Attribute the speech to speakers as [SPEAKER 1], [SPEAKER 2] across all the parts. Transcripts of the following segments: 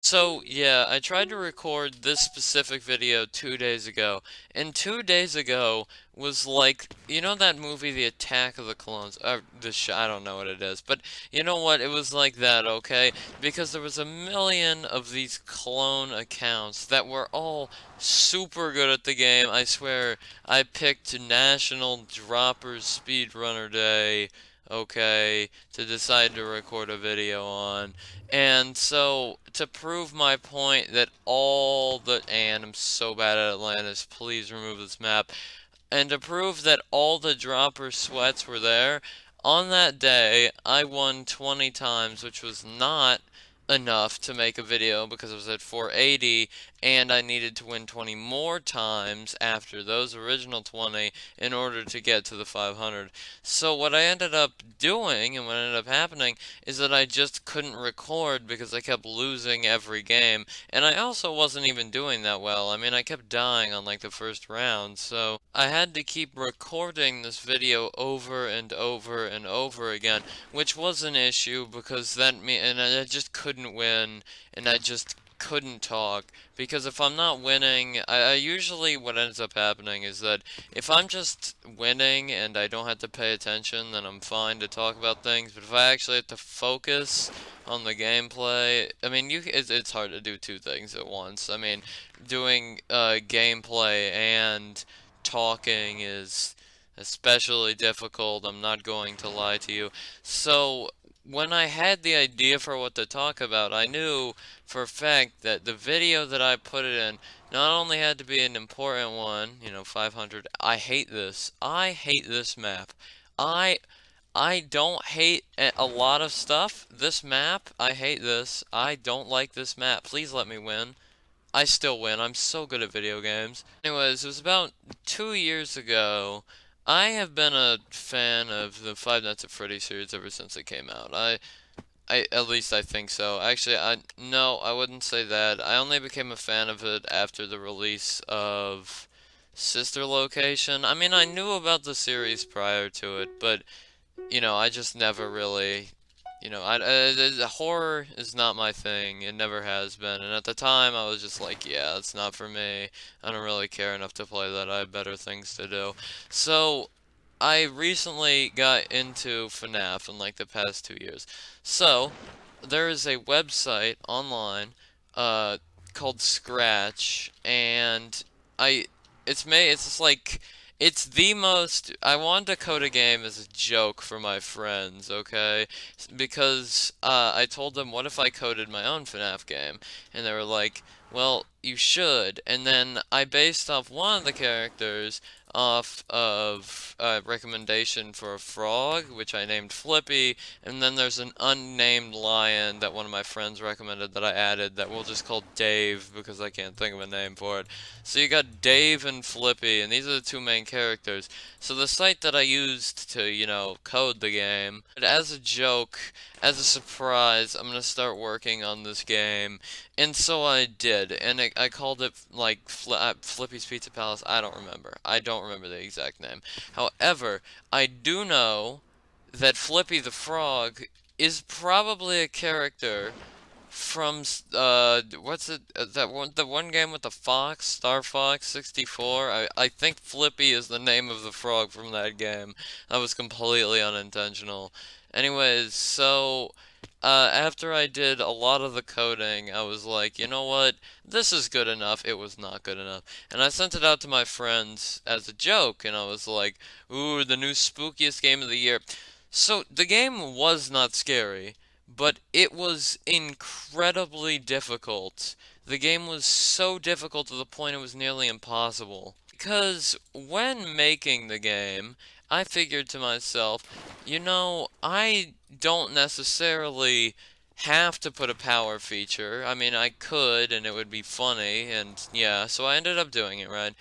[SPEAKER 1] So, yeah, I tried to record this specific video 2 days ago, and 2 days ago was like, you know that movie, The Attack of the Clones? I don't know what it is, but you know what? It was like that, okay? Because there was a million of these clone accounts that were all super good at the game. I swear, I picked National Droppers Speedrunner Day, okay, to decide to record a video on. And so, to prove my point that and I'm so bad at Atlantis, please remove this map. And to prove that all the dropper sweats were there, on that day, I won 20 times, which was not enough to make a video because I was at 480 and I needed to win 20 more times after those original 20 in order to get to the 500. So what I ended up doing and what ended up happening is that I just couldn't record because I kept losing every game, and I also wasn't even doing that well. I mean, I kept dying on like the first round, so I had to keep recording this video over and over and over again, which was an issue because and I just couldn't win, and I just couldn't talk because if I'm not winning, I usually what ends up happening is that if I'm just winning and I don't have to pay attention, then I'm fine to talk about things. But if I actually have to focus on the gameplay, I mean, it's hard to do two things at once. I mean, doing gameplay and talking is especially difficult. I'm not going to lie to you. So when I had the idea for what to talk about, I knew for a fact that the video that I put it in not only had to be an important one, 500. I hate this. I hate this map. I I don't hate a lot of stuff. This map, I hate this. I don't like this map. Please let me win. I still win. I'm so good at video games. Anyways, it was about 2 years ago. I have been a fan of the Five Nights at Freddy's series ever since it came out. At least I think so. Actually, no, I wouldn't say that. I only became a fan of it after the release of Sister Location. I mean, I knew about the series prior to it, but I just never really, horror is not my thing. It never has been. And at the time, I was just like, yeah, it's not for me. I don't really care enough to play that. I have better things to do. So, I recently got into FNAF in like the past 2 years. So, there is a website online, uh, called Scratch, and I, it's just like, it's the most, I wanted to code a game as a joke for my friends, okay? Because, I told them, what if I coded my own FNAF game? And they were like, well, you should. And then I based off one of the characters off of a recommendation for a frog, which I named Flippy, and then there's an unnamed lion that one of my friends recommended that I added that we'll just call Dave because I can't think of a name for it. So you got Dave and Flippy, and these are the two main characters. So the site that I used to, code the game, but as a joke, as a surprise, I'm gonna start working on this game. And so I did, and I called it like Flippy's Pizza Palace. I don't remember. I don't remember the exact name. However, I do know that Flippy the Frog is probably a character from what's it the one game with the fox, Star Fox 64. I think Flippy is the name of the frog from that game. That was completely unintentional. Anyways, so after I did a lot of the coding, I was like, you know what? This is good enough. It was not good enough. And I sent it out to my friends as a joke, and I was like, ooh, the new spookiest game of the year. So the game was not scary, but it was incredibly difficult. The game was so difficult to the point it was nearly impossible. Because when making the game, I figured to myself, I don't necessarily have to put a power feature. I mean, I could and it would be funny, and yeah, so I ended up doing it, right?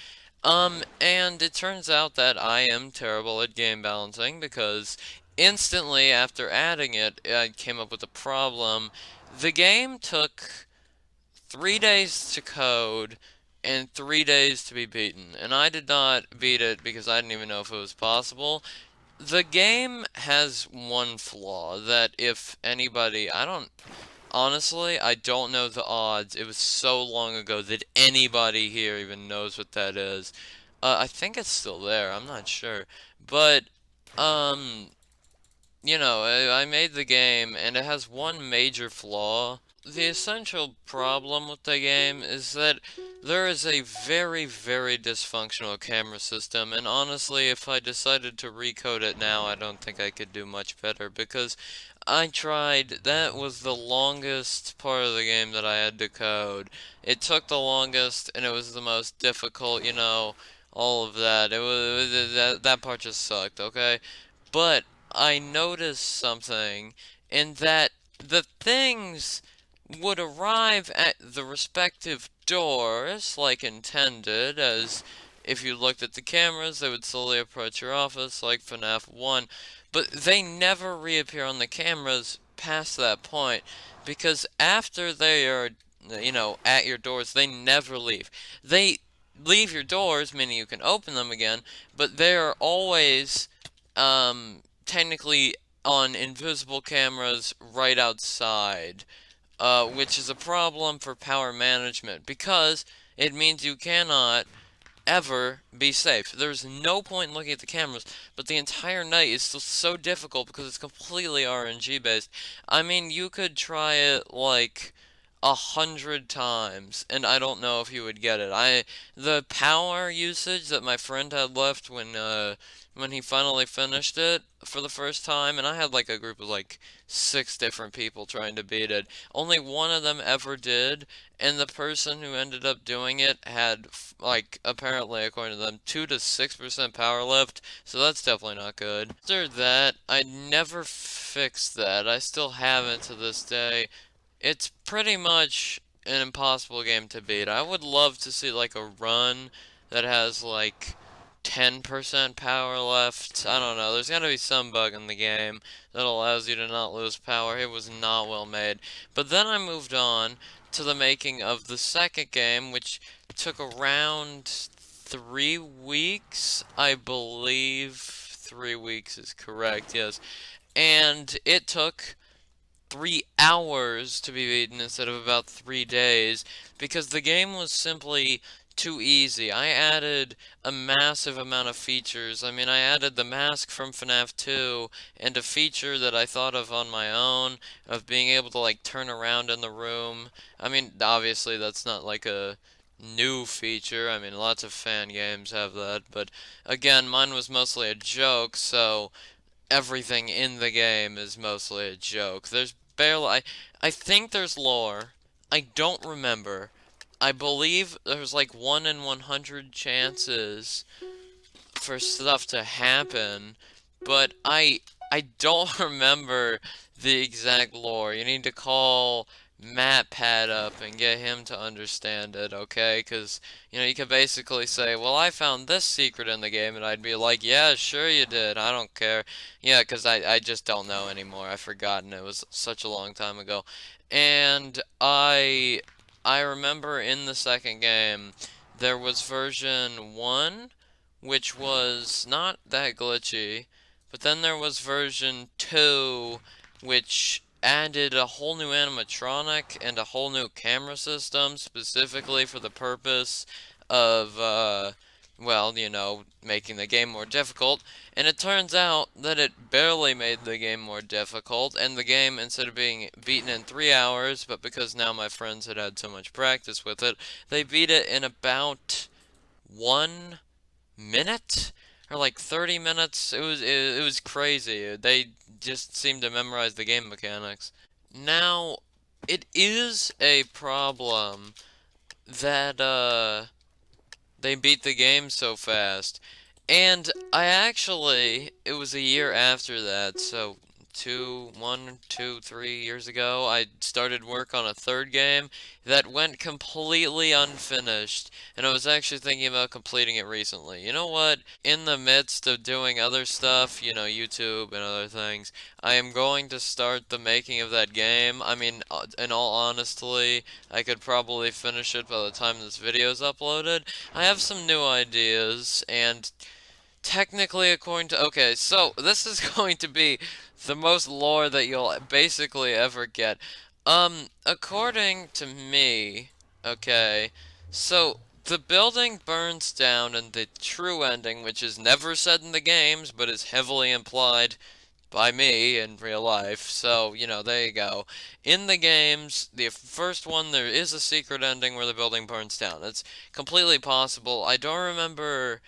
[SPEAKER 1] And it turns out that I am terrible at game balancing because instantly after adding it, I came up with a problem. The game took 3 days to code and 3 days to be beaten, and I did not beat it because I didn't even know if it was possible. The game has one flaw that if anybody, I don't Honestly, I don't know the odds. It was so long ago that anybody here even knows what that is. I think it's still there. I'm not sure. But, um, I made the game and it has one major flaw. The essential problem with the game is that there is a very, very dysfunctional camera system, and honestly, if I decided to recode it now, I don't think I could do much better because I tried. That was the longest part of the game that I had to code. It took the longest, and it was the most difficult, all of that. That part just sucked, okay? But I noticed something in that the things would arrive at the respective doors like intended, as if you looked at the cameras, they would slowly approach your office like FNAF 1, but they never reappear on the cameras past that point because after they are, at your doors, they never leave. They leave your doors, meaning you can open them again, but they are always technically on invisible cameras right outside, which is a problem for power management because it means you cannot ever be safe. There's no point in looking at the cameras, but the entire night is still so difficult because it's completely RNG based. I mean, you could try it like 100 times, and I don't know if you would get it. The power usage that my friend had left when he finally finished it for the first time, and I had like a group of like 6 different people trying to beat it. Only one of them ever did, and the person who ended up doing it had like apparently according to them 2 to 6% power left, so that's definitely not good. After that, I never fixed that. I still haven't to this day. It's pretty much an impossible game to beat. I would love to see like a run that has like 10% power left. I don't know. There's gotta be some bug in the game that allows you to not lose power. It was not well made. But then I moved on to the making of the second game, which took around 3 weeks, I believe. 3 weeks is correct, yes. And it took 3 hours to be beaten instead of about 3 days because the game was simply too easy. I added a massive amount of features. I mean, I added the mask from FNAF 2 and a feature that I thought of on my own of being able to like turn around in the room. I mean, obviously that's not like a new feature. I mean, lots of fan games have that, but again, mine was mostly a joke, so everything in the game is mostly a joke. There's barely I think there's lore. I don't remember. I believe there's like 1 in 100 chances for stuff to happen, but I don't remember the exact lore. You need to call MatPat up and get him to understand it, okay? Because, you could basically say, well, I found this secret in the game, and I'd be like, yeah, sure you did, I don't care. Yeah, because I just don't know anymore. I've forgotten. It was such a long time ago. And I remember in the second game, there was version 1, which was not that glitchy, but then there was version 2, which added a whole new animatronic and a whole new camera system specifically for the purpose of, well, making the game more difficult. And it turns out that it barely made the game more difficult, and the game, instead of being beaten in 3 hours, but because now my friends had had so much practice with it, they beat it in about 1 minute or like 30 minutes. It was crazy. They just seemed to memorize the game mechanics. Now, it is a problem that they beat the game so fast. And it was a year after that, so 3 years ago, I started work on a third game that went completely unfinished, and I was actually thinking about completing it recently. You know what? In the midst of doing other stuff, YouTube and other things, I am going to start the making of that game. I mean, in all honesty, I could probably finish it by the time this video is uploaded. I have some new ideas, and technically, according to... Okay, so this is going to be the most lore that you'll basically ever get. According to me, okay, so the building burns down and the true ending, which is never said in the games, but is heavily implied by me in real life. So, there you go. In the games, the first one, there is a secret ending where the building burns down. It's completely possible. I don't remember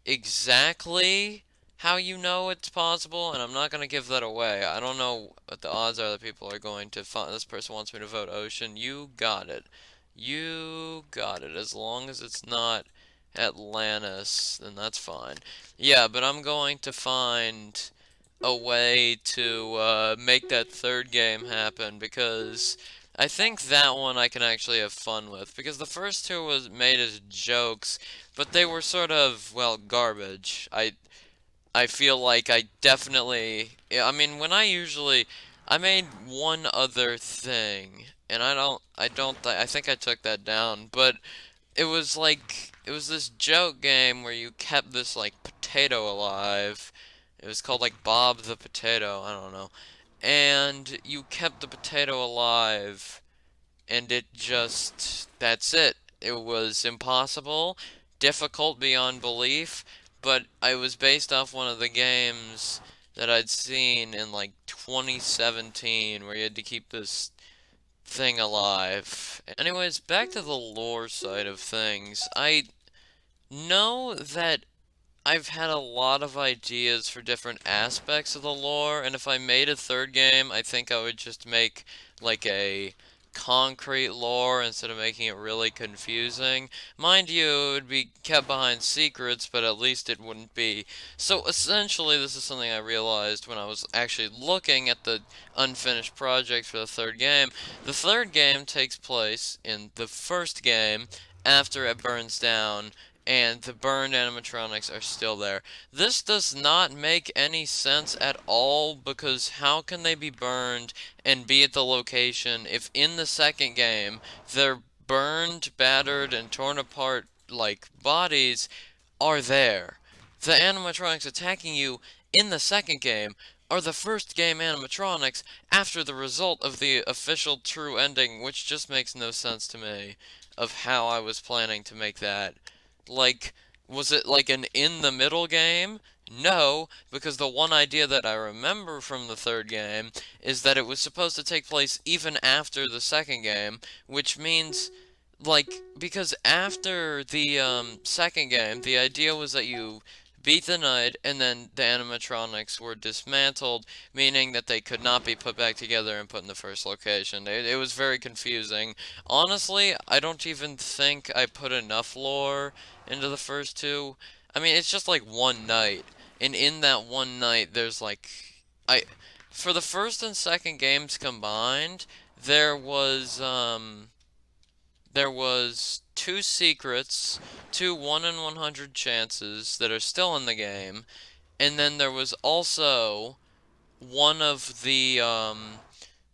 [SPEAKER 1] exactly how you know it's possible, and I'm not going to give that away. I don't know what the odds are that people are going to find. This person wants me to vote Ocean. You got it. You got it. As long as it's not Atlantis, then that's fine. Yeah, but I'm going to find a way to make that third game happen because I think that one I can actually have fun with because the first two was made as jokes, but they were sort of, well, garbage. I feel like I definitely, yeah, I mean, I made one other thing, and I think I took that down, but it was this joke game where you kept this, like, potato alive. It was called, like, Bob the Potato, I don't know. And you kept the potato alive, and that's it. It was impossible, difficult beyond belief, but I was based off one of the games that I'd seen in like 2017 where you had to keep this thing alive. Anyways, back to the lore side of things. I know that I've had a lot of ideas for different aspects of the lore, and if I made a third game, I think I would just make like a concrete lore instead of making it really confusing. Mind you, it would be kept behind secrets, but at least it wouldn't be. So essentially, this is something I realized when I was actually looking at the unfinished projects for the third game. The third game takes place in the first game after it burns down and the burned animatronics are still there. This does not make any sense at all because how can they be burned and be at the location if in the second game their burned, battered, and torn apart like bodies are there? The animatronics attacking you in the second game are the first game animatronics after the result of the official true ending, which just makes no sense to me of how I was planning to make that. Like, was it like an in the middle game? No, because the one idea that I remember from the third game is that it was supposed to take place even after the second game, which means, like, because after the second game, the idea was that you beat the knight and then the animatronics were dismantled, meaning that they could not be put back together and put in the first location. It was very confusing. Honestly, I don't even think I put enough lore into the first two. I mean, it's just like one night, and in that one night, there's like, I, for the first and second games combined, there was, there was two secrets, two 1 in 100 chances that are still in the game, and then there was also one of the,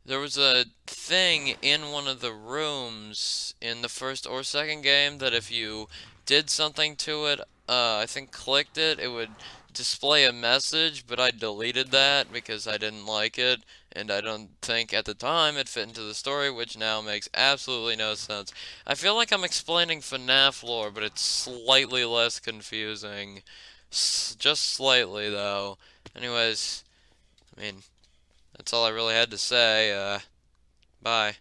[SPEAKER 1] there was a thing in one of the rooms in the first or second game that if you did something to it, I think clicked it, it would display a message, but I deleted that because I didn't like it, and I don't think at the time it fit into the story, which now makes absolutely no sense. I feel like I'm explaining FNAF lore, but it's slightly less confusing. Just slightly, though. Anyways, I mean, that's all I really had to say. Bye.